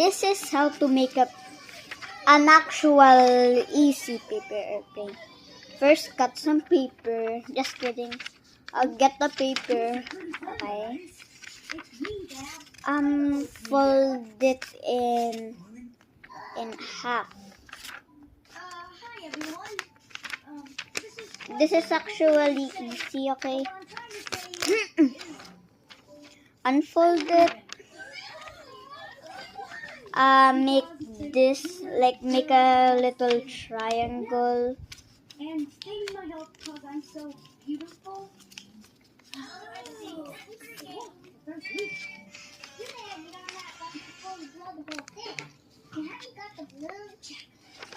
This is how to make an actual easy paper airplane. First, cut some paper. Just kidding. I'll get the paper. Okay. Fold it in half. Hi everyone. This is actually easy, okay? Unfold it. Make this, make a little triangle. And they need my help because I'm so beautiful.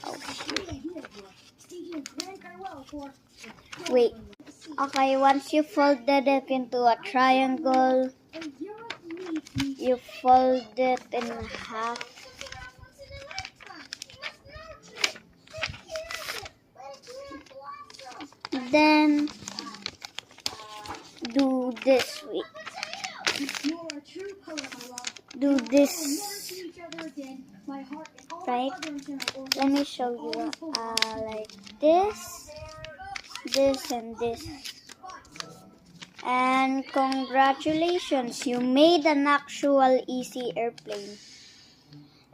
Oh, wait. Okay, once you folded it into a triangle, you fold it in half. Then do this. Wait. Do this. Right? Let me show you. Like this, and this. And congratulations, you made an actual easy airplane.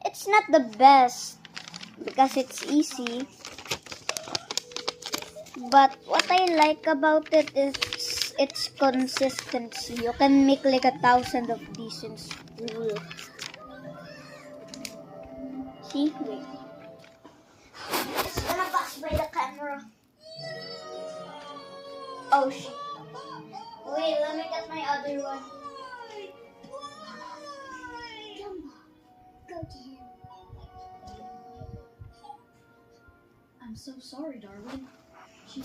It's not the best because it's easy. But what I like about it is its consistency. You can make like 1,000 of these in school. See? Wait. It's gonna pass by the camera. Oh shit. Wait, let me get my other one. Go to him. I'm so sorry, darling. She